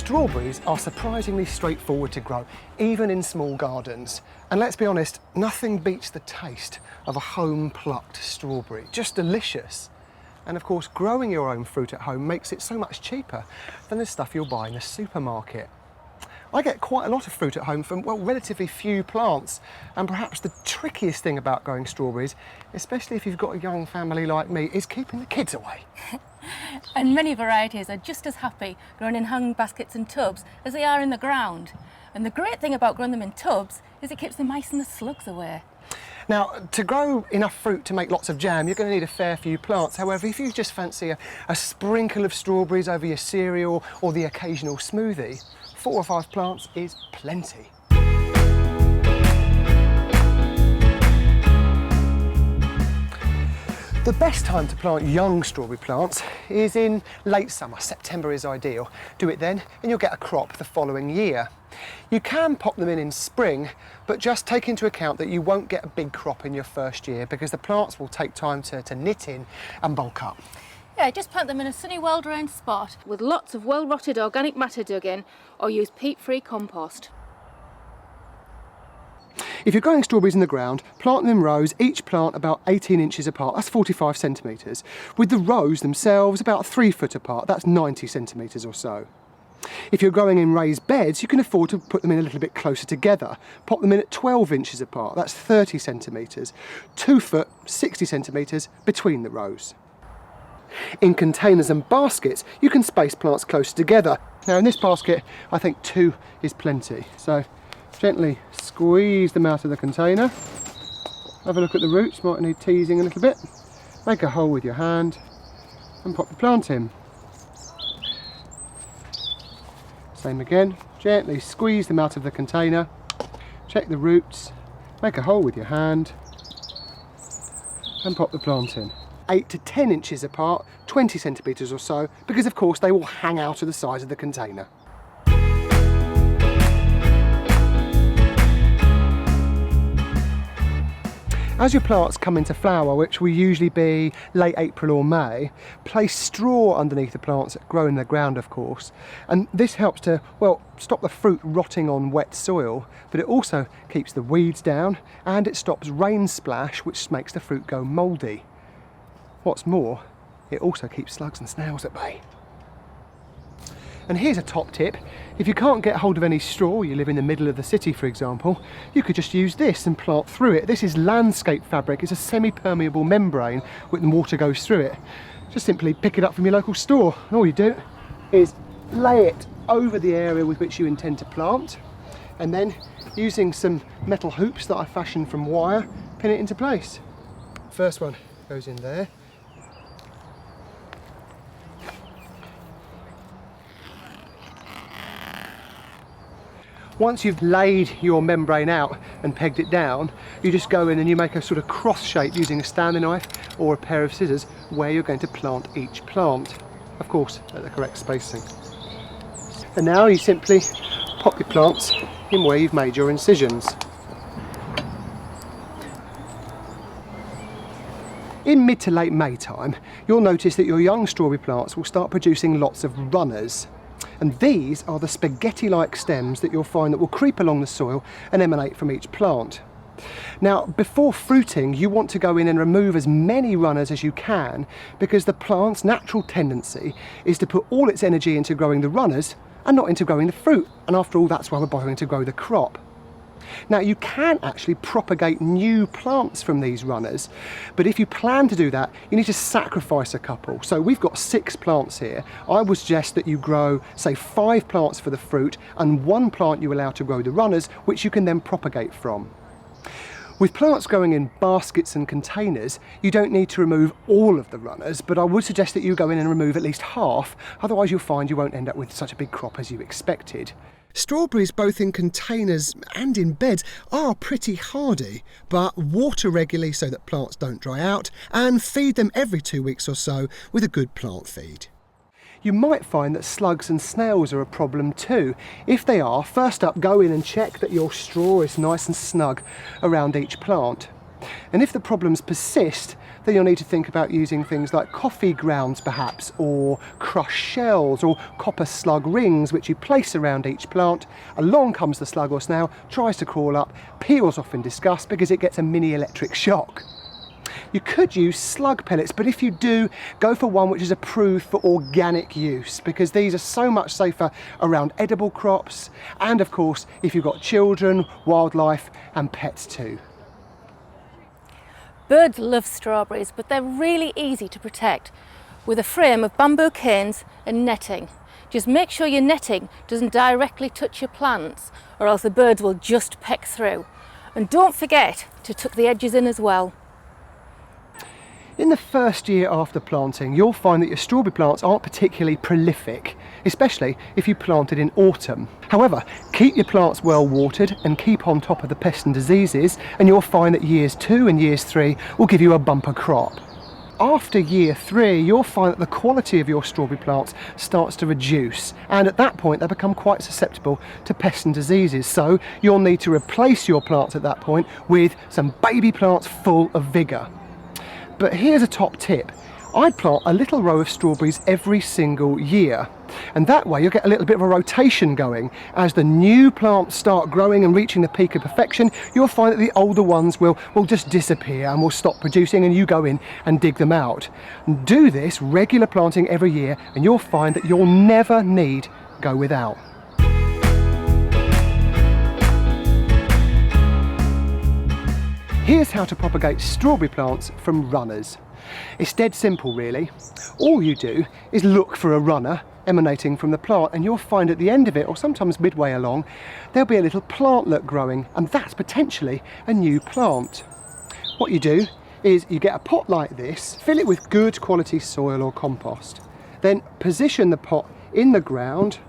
Strawberries are surprisingly straightforward to grow, even in small gardens. And let's be honest, nothing beats the taste of a home-plucked strawberry. Just delicious. And of course, growing your own fruit at home makes it so much cheaper than the stuff you'll buy in the supermarket. I get quite a lot of fruit at home from, well, relatively few plants. And perhaps the trickiest thing about growing strawberries, especially if you've got a young family like me, is keeping the kids away. And many varieties are just as happy grown in hung baskets and tubs as they are in the ground. And the great thing about growing them in tubs is it keeps the mice and the slugs away. Now, to grow enough fruit to make lots of jam, you're going to need a fair few plants. However, if you just fancy a sprinkle of strawberries over your cereal or the occasional smoothie, 4 or 5 plants is plenty. The best time to plant young strawberry plants is in late summer. September is ideal. Do it then and you'll get a crop the following year. You can pop them in spring, but just take into account that you won't get a big crop in your first year because the plants will take time to knit in and bulk up. Yeah, just plant them in a sunny, well-drained spot with lots of well-rotted organic matter dug in, or use peat-free compost. If you're growing strawberries in the ground, plant them in rows, each plant about 18 inches apart, that's 45 centimetres, with the rows themselves about 3 foot apart, that's 90 centimetres or so. If you're growing in raised beds, you can afford to put them in a little bit closer together. Pop them in at 12 inches apart, that's 30 centimetres, 2 foot, 60 centimetres between the rows. In containers and baskets, you can space plants closer together. Now in this basket, I think 2 is plenty. So gently squeeze them out of the container. Have a look at the roots, might need teasing a little bit. Make a hole with your hand and pop the plant in. Same again, gently squeeze them out of the container. Check the roots, make a hole with your hand and pop the plant in. 8 to 10 inches apart, 20 centimetres or so, because of course they will hang out of the sides of the container. As your plants come into flower, which will usually be late April or May, place straw underneath the plants that grow in the ground, of course. And this helps to, well, stop the fruit rotting on wet soil, but it also keeps the weeds down and it stops rain splash, which makes the fruit go mouldy. What's more, it also keeps slugs and snails at bay. And here's a top tip. If you can't get hold of any straw, you live in the middle of the city for example, you could just use this and plant through it. This is landscape fabric. It's a semi-permeable membrane when water goes through it. Just simply pick it up from your local store. And all you do is lay it over the area with which you intend to plant, and then using some metal hoops that I fashioned from wire, pin it into place. First one goes in there. Once you've laid your membrane out and pegged it down, you just go in and you make a sort of cross shape using a Stanley knife or a pair of scissors where you're going to plant each plant. Of course, at the correct spacing. And now you simply pop your plants in where you've made your incisions. In mid to late May time, you'll notice that your young strawberry plants will start producing lots of runners. And these are the spaghetti-like stems that you'll find that will creep along the soil and emanate from each plant. Now, before fruiting, you want to go in and remove as many runners as you can, because the plant's natural tendency is to put all its energy into growing the runners and not into growing the fruit. And after all, that's why we're bothering to grow the crop. Now, you can actually propagate new plants from these runners, but if you plan to do that, you need to sacrifice a couple. So we've got 6 plants here. I would suggest that you grow, say, 5 plants for the fruit and 1 plant you allow to grow the runners, which you can then propagate from. With plants growing in baskets and containers, you don't need to remove all of the runners, but I would suggest that you go in and remove at least half, otherwise you'll find you won't end up with such a big crop as you expected. Strawberries, both in containers and in beds, are pretty hardy, but water regularly so that plants don't dry out, and feed them every 2 weeks or so with a good plant feed. You might find that slugs and snails are a problem too. If they are, first up, go in and check that your straw is nice and snug around each plant. And if the problems persist, then you'll need to think about using things like coffee grounds perhaps, or crushed shells, or copper slug rings which you place around each plant. Along comes the slug or snail, tries to crawl up, peels off in disgust because it gets a mini electric shock. You could use slug pellets, but if you do, go for one which is approved for organic use, because these are so much safer around edible crops, and of course if you've got children, wildlife and pets too. Birds love strawberries, but they're really easy to protect with a frame of bamboo canes and netting. Just make sure your netting doesn't directly touch your plants, or else the birds will just peck through. And don't forget to tuck the edges in as well. In the first year after planting, you'll find that your strawberry plants aren't particularly prolific, especially if you planted in autumn. However, keep your plants well watered and keep on top of the pests and diseases, and you'll find that years 2 and years 3 will give you a bumper crop. After year 3, you'll find that the quality of your strawberry plants starts to reduce, and at that point they become quite susceptible to pests and diseases. So you'll need to replace your plants at that point with some baby plants full of vigour. But here's a top tip. I'd plant a little row of strawberries every single year, and that way you'll get a little bit of a rotation going. As the new plants start growing and reaching the peak of perfection, you'll find that the older ones will just disappear and will stop producing, and you go in and dig them out. And do this regular planting every year and you'll find that you'll never need go without. Here's how to propagate strawberry plants from runners. It's dead simple really. All you do is look for a runner emanating from the plant, and you'll find at the end of it, or sometimes midway along, there'll be a little plantlet growing, and that's potentially a new plant. What you do is you get a pot like this, fill it with good quality soil or compost, then position the pot in the ground,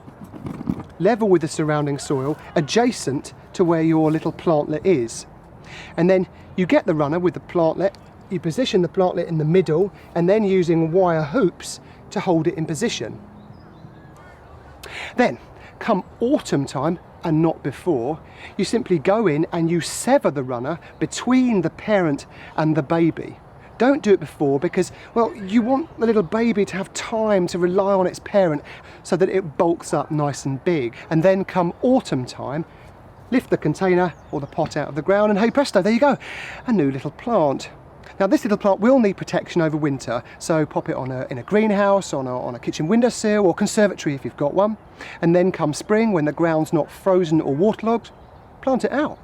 level with the surrounding soil, adjacent to where your little plantlet is. And then you get the runner with the plantlet, you position the plantlet in the middle, and then using wire hoops to hold it in position. Then, come autumn time, and not before, you simply go in and you sever the runner between the parent and the baby. Don't do it before because, well, you want the little baby to have time to rely on its parent so that it bulks up nice and big. And then come autumn time, lift the container or the pot out of the ground, and hey presto, there you go, a new little plant. Now this little plant will need protection over winter, so pop it in a greenhouse, on a kitchen windowsill or conservatory if you've got one. And then come spring, when the ground's not frozen or waterlogged, plant it out.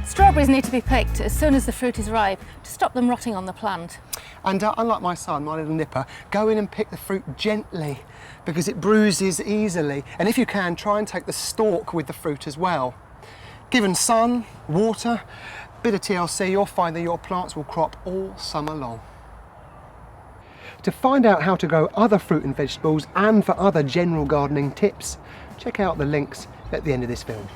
Strawberries need to be picked as soon as the fruit is ripe to stop them rotting on the plant. And unlike my son, my little nipper, go in and pick the fruit gently because it bruises easily. And if you can, try and take the stalk with the fruit as well. Given sun, water, bit of TLC, you'll find that your plants will crop all summer long. To find out how to grow other fruit and vegetables and for other general gardening tips, check out the links at the end of this film.